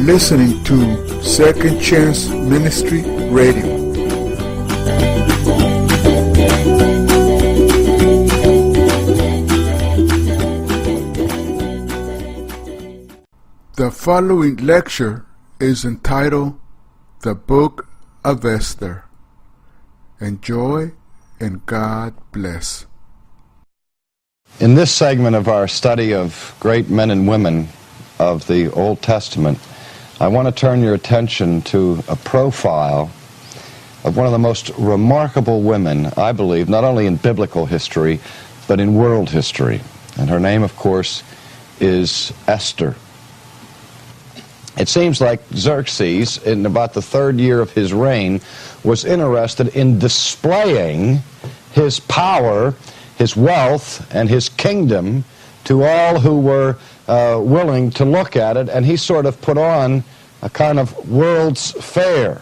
listening to Second Chance Ministry Radio. The following lecture is entitled The Book of Esther. Enjoy and God bless. In this segment of our study of great men and women of the Old Testament, I want to turn your attention to a profile of one of the most remarkable women, I believe, not only in biblical history, but in world history. And her name, of course, is Esther. It seems like Xerxes, in about the third year of his reign, was interested in displaying his power, his wealth, and his kingdom to all who were willing to look at it, and he sort of put on a kind of world's fair.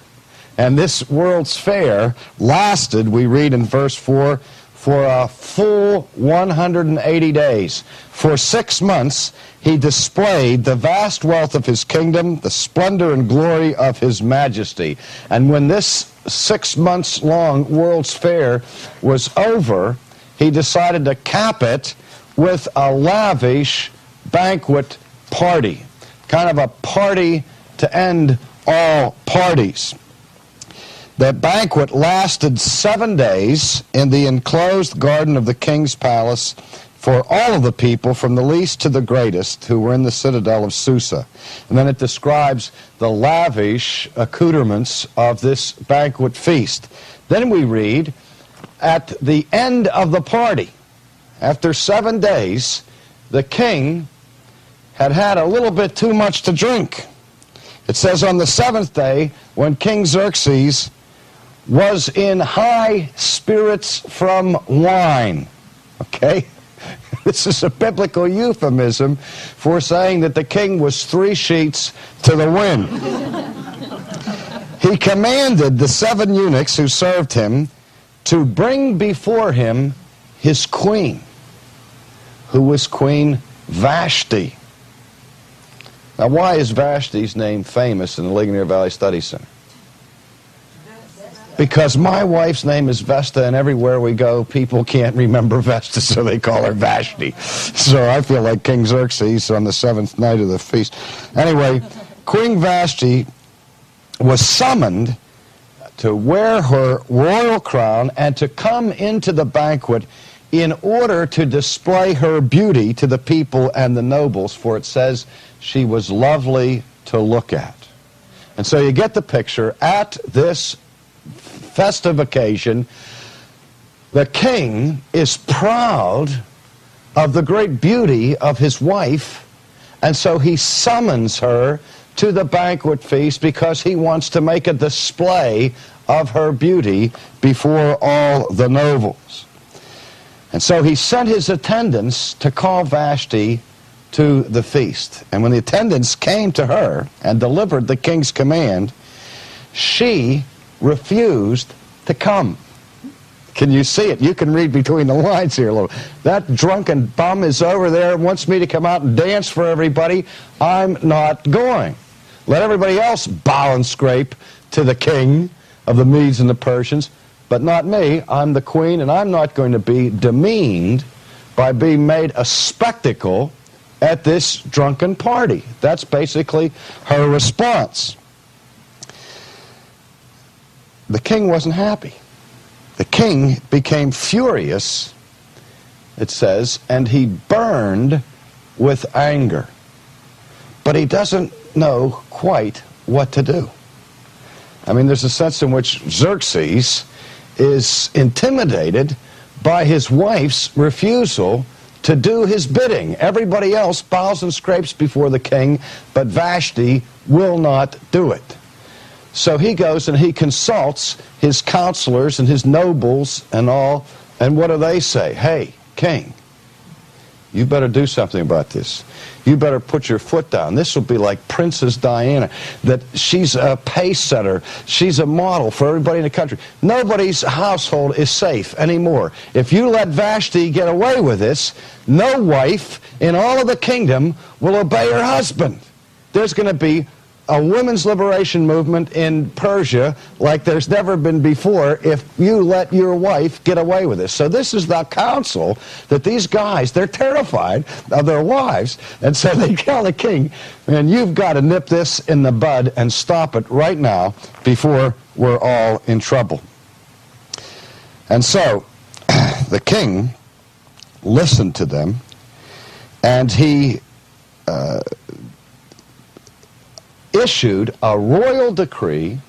And this world's fair lasted, we read in verse 4, for a full 180 days. For 6 months, he displayed the vast wealth of his kingdom, the splendor and glory of his majesty. And when this 6 months long World's Fair was over, he decided to cap it with a lavish banquet party, kind of a party to end all parties. The banquet lasted 7 days in the enclosed garden of the king's palace for all of the people, from the least to the greatest, who were in the citadel of Susa. And then it describes the lavish accoutrements of this banquet feast. Then we read, at the end of the party, after 7 days, the king had had a little bit too much to drink. It says on the 7th day, when King Xerxes was in high spirits from wine. Okay? This is a biblical euphemism for saying that the king was 3 sheets to the wind. He commanded the 7 eunuchs who served him to bring before him his queen, who was Queen Vashti. Now, why is Vashti's name famous in the Ligonier Valley Study Center? Because my wife's name is Vesta, and everywhere we go, people can't remember Vesta, so they call her Vashti. So I feel like King Xerxes on the 7th night of the feast. Anyway, Queen Vashti was summoned to wear her royal crown and to come into the banquet in order to display her beauty to the people and the nobles, for it says she was lovely to look at. And so you get the picture. At this festive occasion, the king is proud of the great beauty of his wife, and so he summons her to the banquet feast because he wants to make a display of her beauty before all the nobles. And so he sent his attendants to call Vashti to the feast. And when the attendants came to her and delivered the king's command, she refused to come. Can you see it? You can read between the lines here a little. That drunken bum is over there, wants me to come out and dance for everybody. I'm not going. Let everybody else bow and scrape to the king of the Medes and the Persians, but not me. I'm the queen, and I'm not going to be demeaned by being made a spectacle at this drunken party. That's basically her response. The king wasn't happy. The king became furious, it says, and he burned with anger. But he doesn't know quite what to do. I mean, there's a sense in which Xerxes is intimidated by his wife's refusal to do his bidding. Everybody else bows and scrapes before the king, but Vashti will not do it. So he goes and he consults his counselors and his nobles and all, and what do they say? Hey, king, you better do something about this. You better put your foot down. This will be like Princess Diana, that she's a pace setter. She's a model for everybody in the country. Nobody's household is safe anymore. If you let Vashti get away with this, no wife in all of the kingdom will obey her husband. There's going to be a women's liberation movement in Persia like there's never been before if you let your wife get away with this. So this is the counsel that these guys, they're terrified of their wives, and so they tell the king, man, you've got to nip this in the bud and stop it right now before we're all in trouble. And so the king listened to them, and he issued a royal decree,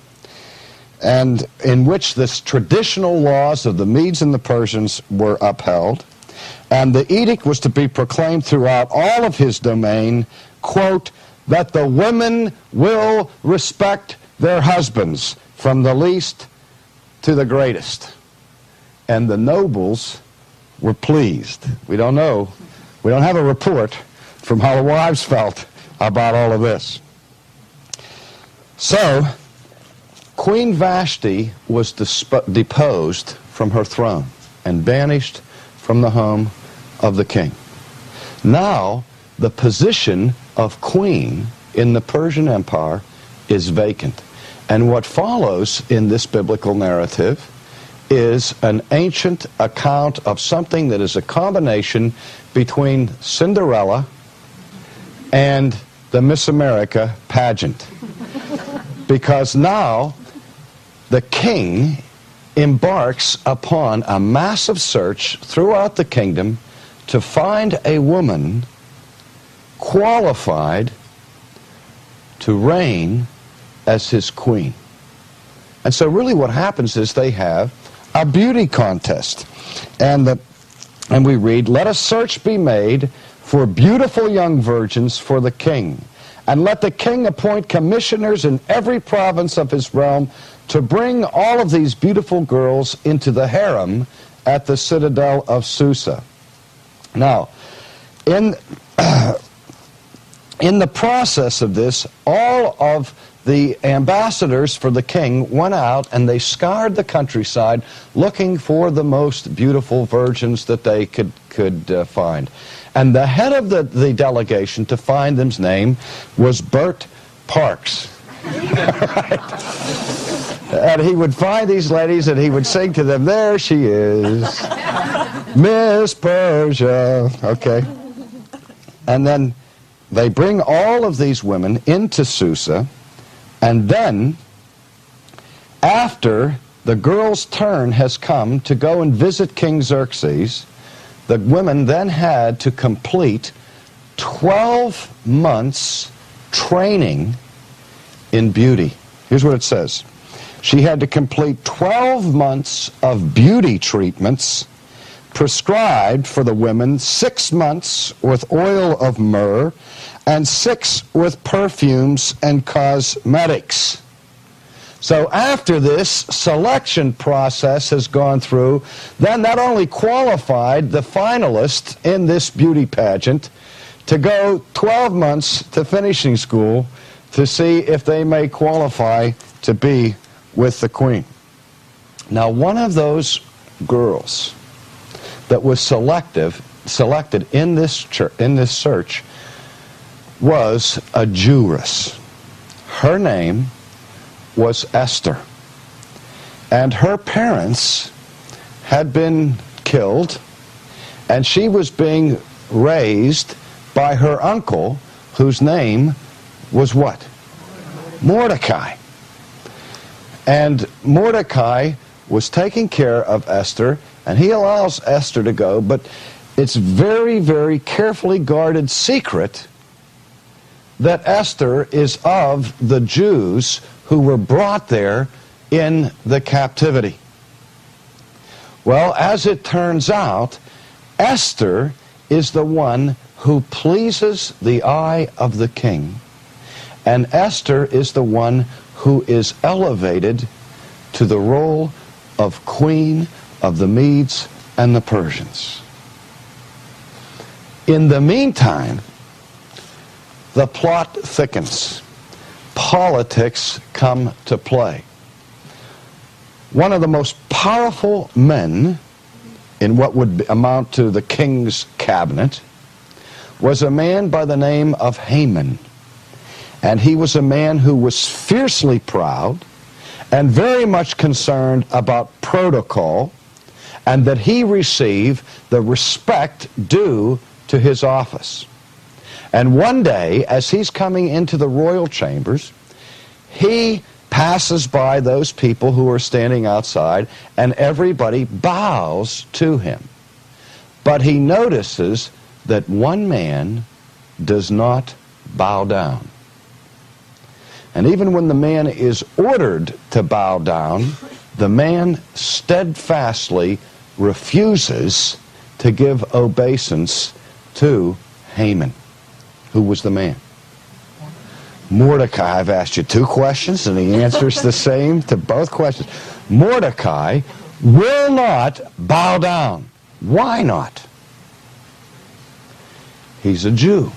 and in which the traditional laws of the Medes and the Persians were upheld, and the edict was to be proclaimed throughout all of his domain, quote, that the women will respect their husbands from the least to the greatest. And the nobles were pleased. We don't know. We don't have a report from how the wives felt about all of this. So, Queen Vashti was deposed from her throne and banished from the home of the king. Now, the position of queen in the Persian Empire is vacant. And what follows in this biblical narrative is an ancient account of something that is a combination between Cinderella and the Miss America pageant. Because now the king embarks upon a massive search throughout the kingdom to find a woman qualified to reign as his queen. And so really what happens is they have a beauty contest. And we read, let a search be made for beautiful young virgins for the king. And let the king appoint commissioners in every province of his realm to bring all of these beautiful girls into the harem at the citadel of Susa. Now, in the process of this, all of the ambassadors for the king went out and they scoured the countryside looking for the most beautiful virgins that they could find. And the head of the delegation to find them's name was Bert Parks. Right? And he would find these ladies and he would sing to them, there she is, Miss Persia. Okay. And then they bring all of these women into Susa, and then after the girl's turn has come to go and visit King Xerxes, the women then had to complete 12 months training in beauty. Here's what it says. She had to complete 12 months of beauty treatments prescribed for the women, 6 months with oil of myrrh and 6 with perfumes and cosmetics. So after this selection process has gone through, then not only qualified the finalists in this beauty pageant to go 12 months to finishing school to see if they may qualify to be with the queen. Now, one of those girls that was selected in this search was a Jewess. Her name was Esther, and her parents had been killed, and she was being raised by her uncle, whose name was what? Mordecai. And Mordecai was taking care of Esther, and he allows Esther to go, but it's very, very carefully guarded secret that Esther is of the Jews who were brought there in the captivity. Well, as it turns out, Esther is the one who pleases the eye of the king, and Esther is the one who is elevated to the role of queen of the Medes and the Persians. In the meantime, the plot thickens. Politics come to play. One of the most powerful men in what would amount to the king's cabinet was a man by the name of Haman. And he was a man who was fiercely proud and very much concerned about protocol, and that he receive the respect due to his office. And one day, as he's coming into the royal chambers, he passes by those people who are standing outside, and everybody bows to him. But he notices that one man does not bow down. And even when the man is ordered to bow down, the man steadfastly refuses to give obeisance to Haman. Who was the man? Mordecai. I've asked you two questions, and he answers the same to both questions. Mordecai will not bow down. Why not? He's a Jew.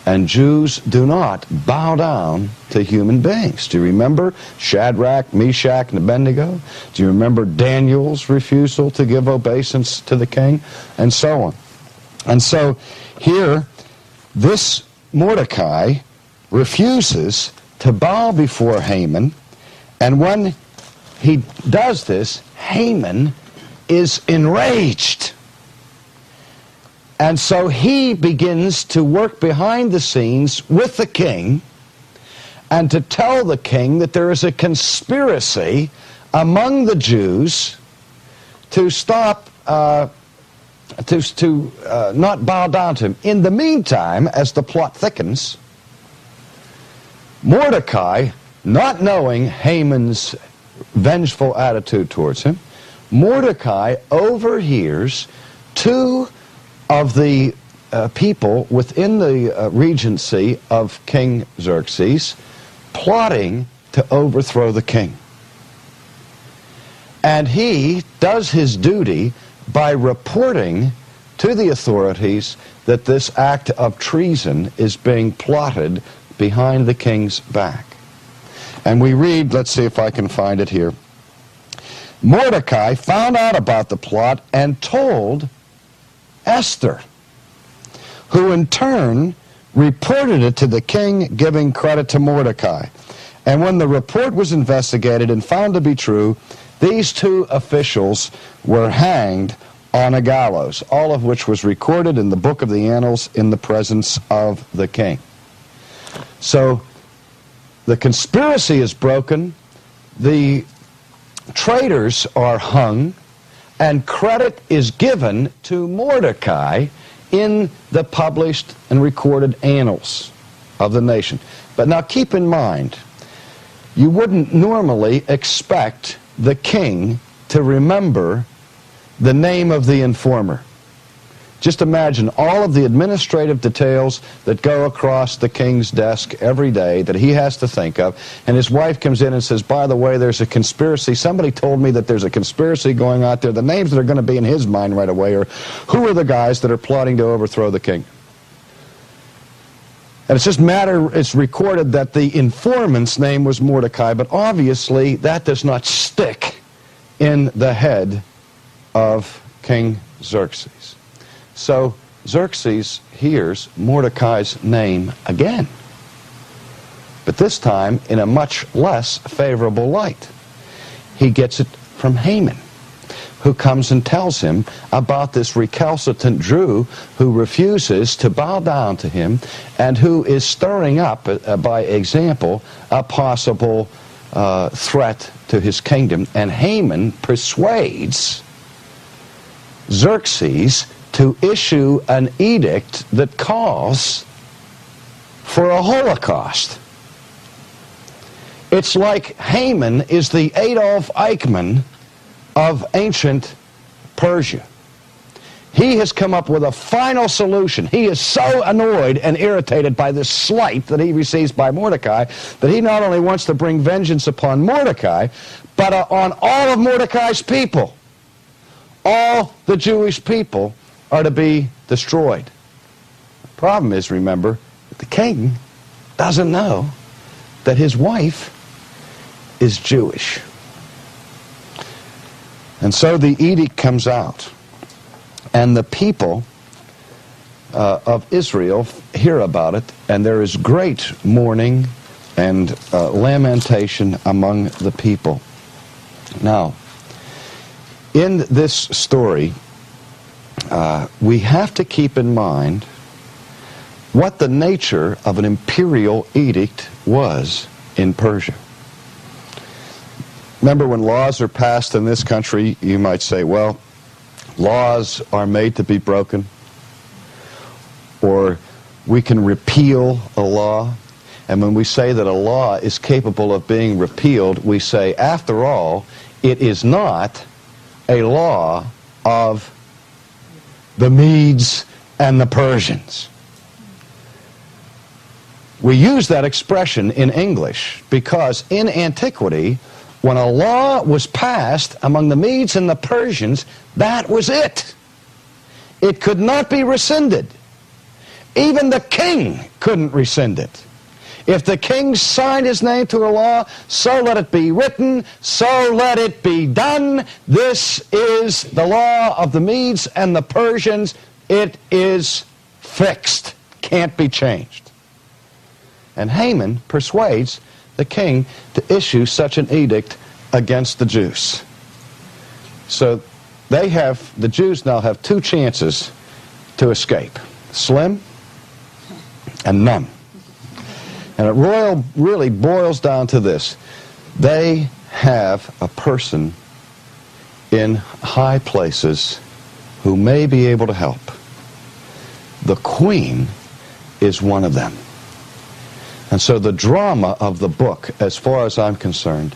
And Jews do not bow down to human beings. Do you remember Shadrach, Meshach, and Abednego? Do you remember Daniel's refusal to give obeisance to the king? And so on. And so here, this Mordecai refuses to bow before Haman. And when he does this, Haman is enraged. And so he begins to work behind the scenes with the king and to tell the king that there is a conspiracy among the Jews to stop, not bow down to him. In the meantime, as the plot thickens, Mordecai, not knowing Haman's vengeful attitude towards him, Mordecai overhears two of the people within the regency of King Xerxes plotting to overthrow the king. And he does his duty by reporting to the authorities that this act of treason is being plotted behind the king's back. And we read, let's see if I can find it here. Mordecai found out about the plot and told Esther, who in turn reported it to the king, giving credit to Mordecai. And when the report was investigated and found to be true, these two officials were hanged on a gallows, all of which was recorded in the book of the annals in the presence of the king. So the conspiracy is broken, the traitors are hung, and credit is given to Mordecai in the published and recorded annals of the nation. But now keep in mind, you wouldn't normally expect the king to remember the name of the informer. Just imagine all of the administrative details that go across the king's desk every day that he has to think of, and his wife comes in and says, by the way, there's a conspiracy. Somebody told me that there's a conspiracy going out there. The names that are going to be in his mind right away are, who are the guys that are plotting to overthrow the king? And it's recorded that the informant's name was Mordecai, but obviously that does not stick in the head of King Xerxes. So Xerxes hears Mordecai's name again, but this time in a much less favorable light. He gets it from Haman, who comes and tells him about this recalcitrant Jew who refuses to bow down to him and who is stirring up, by example, a possible threat to his kingdom. And Haman persuades Xerxes to issue an edict that calls for a Holocaust. It's like Haman is the Adolf Eichmann of ancient Persia. He has come up with a final solution. He is so annoyed and irritated by this slight that he receives by Mordecai that he not only wants to bring vengeance upon Mordecai, but on all of Mordecai's people. All the Jewish people are to be destroyed. The problem is, remember, that the king doesn't know that his wife is Jewish. And so the edict comes out, and the people of Israel hear about it, and there is great mourning and lamentation among the people. Now, in this story, we have to keep in mind what the nature of an imperial edict was in Persia. Remember, when laws are passed in this country, you might say, well, laws are made to be broken, or we can repeal a law. And when we say that a law is capable of being repealed, we say, after all, it is not a law of the Medes and the Persians. We use that expression in English because in antiquity, when a law was passed among the Medes and the Persians, that was it. It could not be rescinded. Even the king couldn't rescind it. If the king signed his name to a law, so let it be written, so let it be done. This is the law of the Medes and the Persians. It is fixed. Can't be changed. And Haman persuades the king to issue such an edict against the Jews. So the Jews now have two chances to escape. Slim and none. And it really boils down to this. They have a person in high places who may be able to help. The queen is one of them. And so the drama of the book, as far as I'm concerned,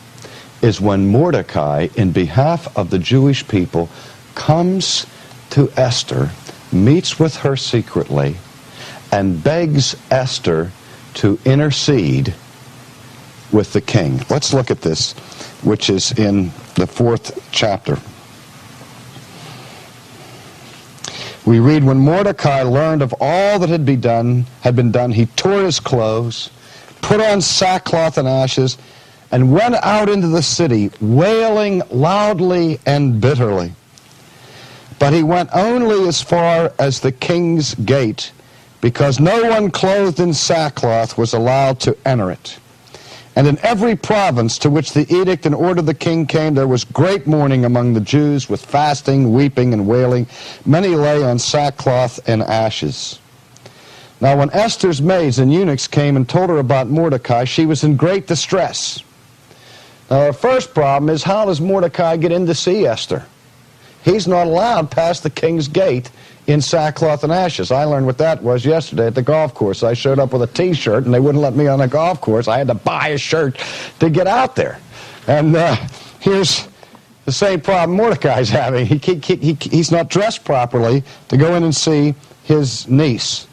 is when Mordecai, in behalf of the Jewish people, comes to Esther, meets with her secretly, and begs Esther to intercede with the king. Let's look at this, which is in the 4th chapter. We read, when Mordecai learned of all that had been done, he tore his clothes, put on sackcloth and ashes, and went out into the city, wailing loudly and bitterly. But he went only as far as the king's gate, because no one clothed in sackcloth was allowed to enter it. And in every province to which the edict and order of the king came, there was great mourning among the Jews, with fasting, weeping, and wailing. Many lay on sackcloth and ashes. Now when Esther's maids and eunuchs came and told her about Mordecai, she was in great distress. Now our first problem is, how does Mordecai get in to see Esther? He's not allowed past the king's gate in sackcloth and ashes. I learned what that was yesterday at the golf course. I showed up with a T-shirt, and they wouldn't let me on the golf course. I had to buy a shirt to get out there. And here's the same problem Mordecai's having. He's not dressed properly to go in and see his niece.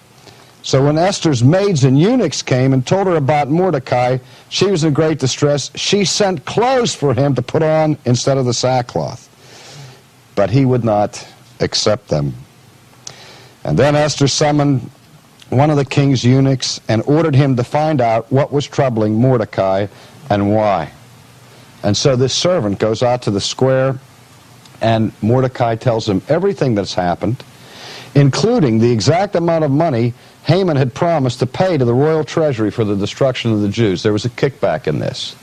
So when Esther's maids and eunuchs came and told her about Mordecai, she was in great distress. She sent clothes for him to put on instead of the sackcloth. But he would not accept them. And then Esther summoned one of the king's eunuchs and ordered him to find out what was troubling Mordecai and why. And so this servant goes out to the square, and Mordecai tells him everything that's happened, including the exact amount of money Haman had promised to pay to the royal treasury for the destruction of the Jews. There was a kickback in this.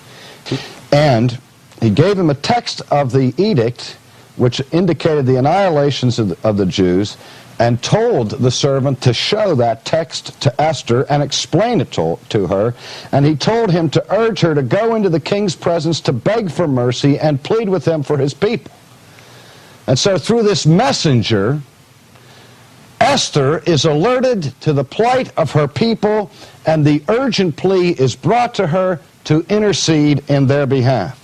And he gave him a text of the edict, which indicated the annihilations of the Jews, and told the servant to show that text to Esther and explain it to her. And he told him to urge her to go into the king's presence to beg for mercy and plead with him for his people. And so through this messenger, Esther is alerted to the plight of her people, and the urgent plea is brought to her to intercede in their behalf.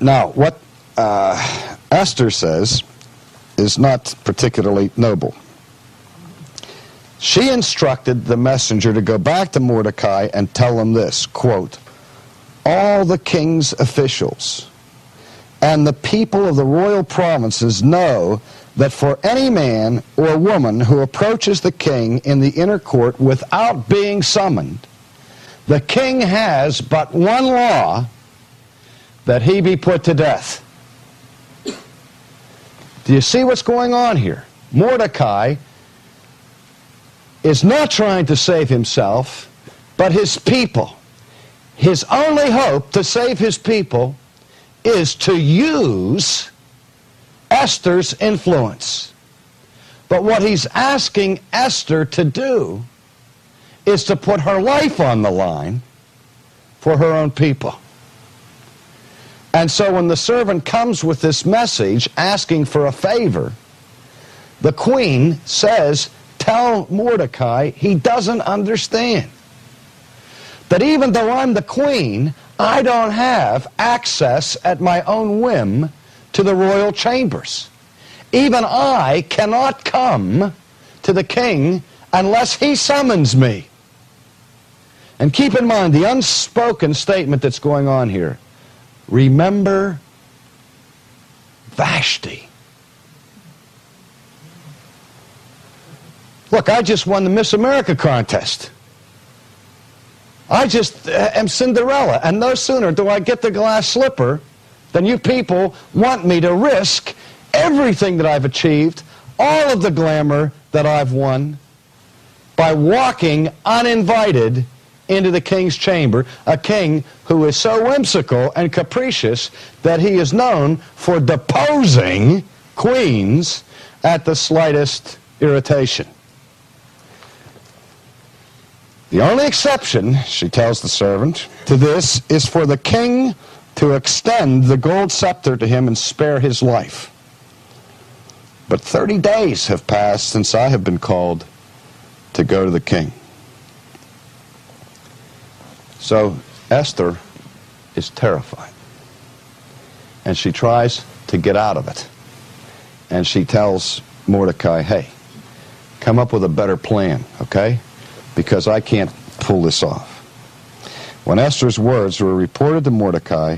Now, what Esther says is not particularly noble. She instructed the messenger to go back to Mordecai and tell him this, quote, all the king's officials and the people of the royal provinces know that for any man or woman who approaches the king in the inner court without being summoned, the king has but one law, that he be put to death. Do you see what's going on here? Mordecai is not trying to save himself, but his people. His only hope to save his people is to use Esther's influence. But what he's asking Esther to do is to put her life on the line for her own people. And so when the servant comes with this message asking for a favor, the queen says, tell Mordecai he doesn't understand. That even though I'm the queen, I don't have access at my own whim to the royal chambers. Even I cannot come to the king unless he summons me. And keep in mind the unspoken statement that's going on here. Remember Vashti. Look, I just won the Miss America contest. I just am Cinderella, and no sooner do I get the glass slipper than you people want me to risk everything that I've achieved, all of the glamour that I've won, by walking uninvited into the king's chamber, a king who is so whimsical and capricious that he is known for deposing queens at the slightest irritation. The only exception, she tells the servant, to this is for the king to extend the gold scepter to him and spare his life. But 30 days have passed since I have been called to go to the king. So Esther is terrified. And she tries to get out of it. And she tells Mordecai, hey, come up with a better plan, okay? Because I can't pull this off. When Esther's words were reported to Mordecai,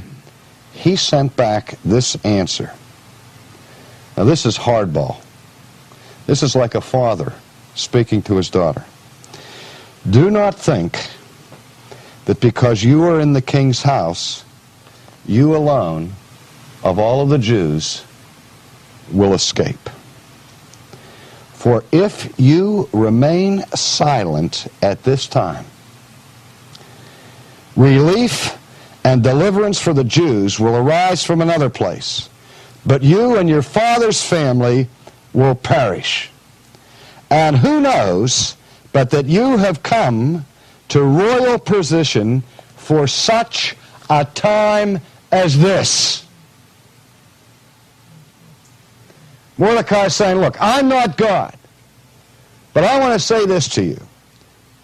he sent back this answer. Now this is hardball. This is like a father speaking to his daughter. Do not think that because you are in the king's house, you alone, of all of the Jews, will escape. For if you remain silent at this time, relief and deliverance for the Jews will arise from another place, but you and your father's family will perish. And who knows but that you have come to royal position for such a time as this. Mordecai is saying, look, I'm not God, but I want to say this to you.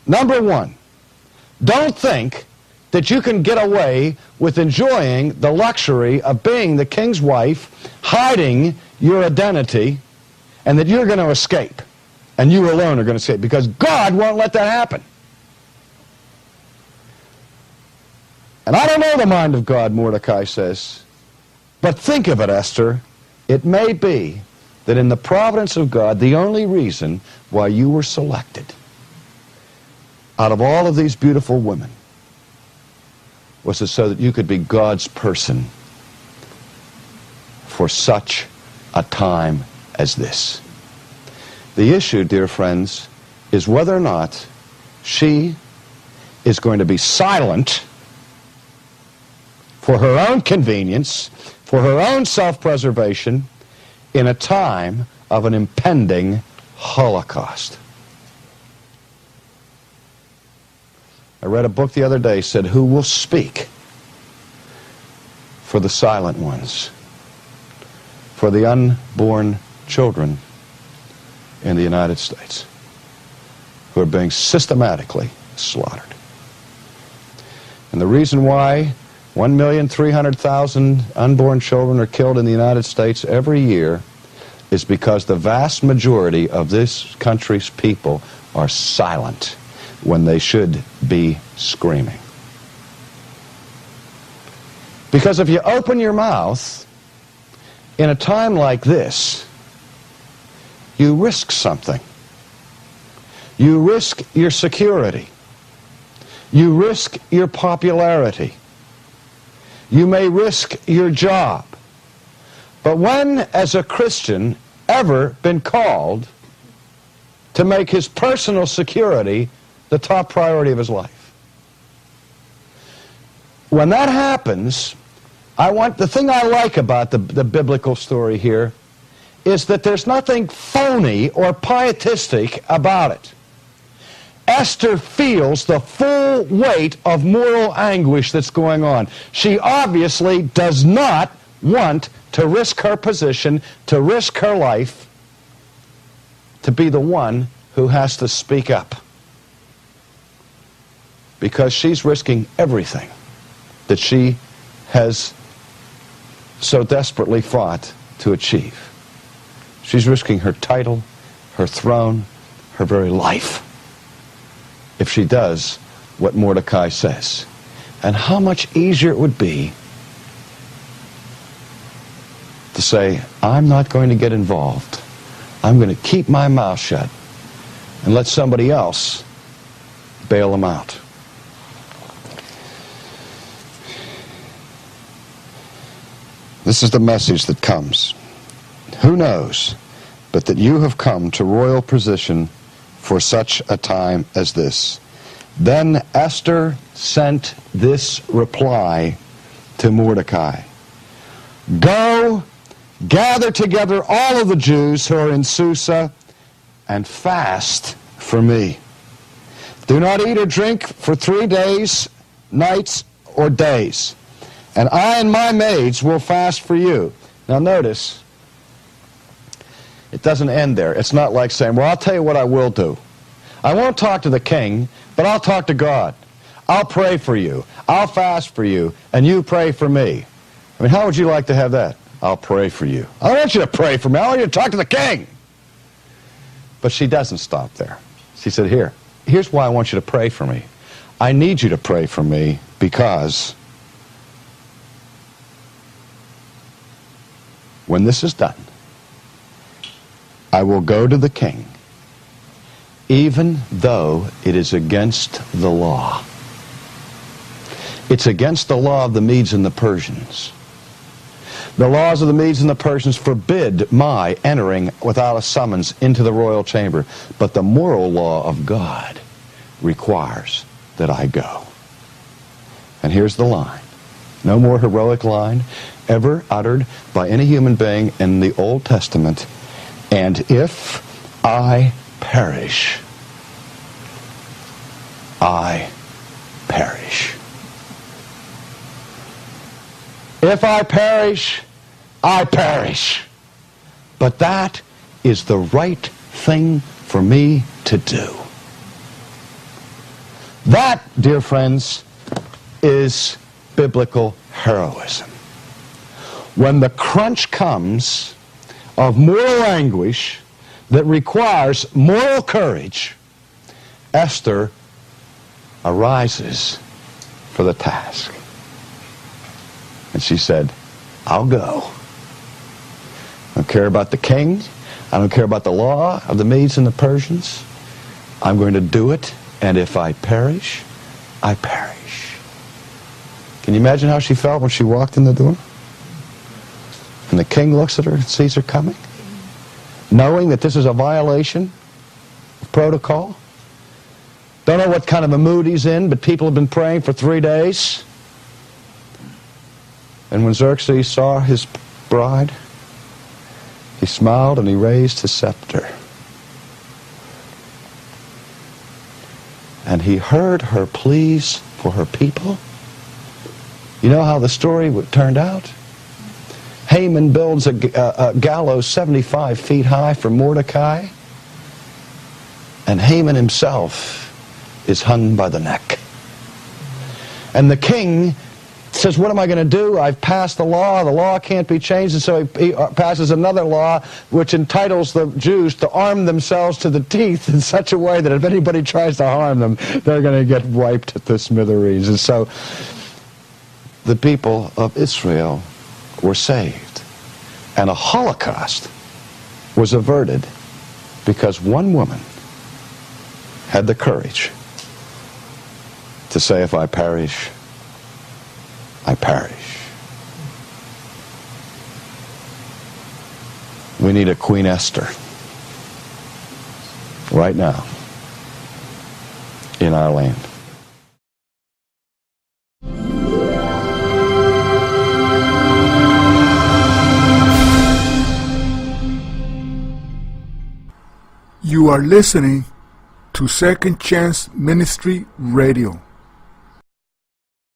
Number one, don't think that you can get away with enjoying the luxury of being the king's wife, hiding your identity, and that you're going to escape, and you alone are going to escape, because God won't let that happen. And I don't know the mind of God, Mordecai says, but think of it, Esther. It may be that in the providence of God, the only reason why you were selected out of all of these beautiful women was so that you could be God's person for such a time as this. The issue, dear friends, is whether or not she is going to be silent for her own convenience, for her own self-preservation, in a time of an impending Holocaust. I read a book the other day, said, who will speak for the silent ones, for the unborn children in the United States who are being systematically slaughtered. And the reason why 1,300,000 unborn children are killed in the United States every year is because the vast majority of this country's people are silent when they should be screaming. Because if you open your mouth in a time like this, you risk something. You risk your security. You risk your popularity. You may risk your job. But when, as a Christian, ever been called to make his personal security the top priority of his life. When that happens, the thing I like about the biblical story here is that there's nothing phony or pietistic about it. Esther feels the full weight of moral anguish that's going on. She obviously does not want to risk her position, to risk her life, to be the one who has to speak up. Because she's risking everything that she has so desperately fought to achieve. She's risking her title, her throne, her very life, if she does what Mordecai says. And how much easier it would be to say, I'm not going to get involved. I'm going to keep my mouth shut and let somebody else bail them out. This is the message that comes. Who knows but that you have come to royal position for such a time as this? Then Esther sent this reply to Mordecai. Go, gather together all of the Jews who are in Susa and fast for me. Do not eat or drink for 3 days, nights, or days. And I and my maids will fast for you. Now notice, it doesn't end there. It's not like saying, well, I'll tell you what I will do. I won't talk to the king, but I'll talk to God. I'll pray for you. I'll fast for you, and you pray for me. I mean, how would you like to have that? I'll pray for you. I don't want you to pray for me. I want you to talk to the king. But she doesn't stop there. She said, here's why I want you to pray for me. I need you to pray for me because when this is done, I will go to the king, even though it is against the law. It's against the law of the Medes and the Persians. The laws of the Medes and the Persians forbid my entering without a summons into the royal chamber. But the moral law of God requires that I go. And here's the line. No more heroic line ever uttered by any human being in the Old Testament. And if I perish, I perish. If I perish, I perish. But that is the right thing for me to do. That, dear friends, is biblical heroism. When the crunch comes of moral anguish that requires moral courage, Esther arises for the task. And she said, I'll go. I don't care about the king. I don't care about the law of the Medes and the Persians. I'm going to do it, and if I perish, I perish. Can you imagine how she felt when she walked in the door? And the king looks at her and sees her coming, knowing that this is a violation of protocol. Don't know what kind of a mood he's in, but people have been praying for 3 days. And when Xerxes saw his bride, he smiled and he raised his scepter. And he heard her pleas for her people. You know how the story turned out? Haman builds a gallows 75 feet high for Mordecai, and Haman himself is hung by the neck. And the king says, what am I going to do? I've passed the law can't be changed, and so he passes another law which entitles the Jews to arm themselves to the teeth in such a way that if anybody tries to harm them, they're going to get wiped to smithereens. And so the people of Israel were saved, and a Holocaust was averted because one woman had the courage to say, if I perish, I perish. We need a Queen Esther right now in our land. You are listening to Second Chance Ministry Radio.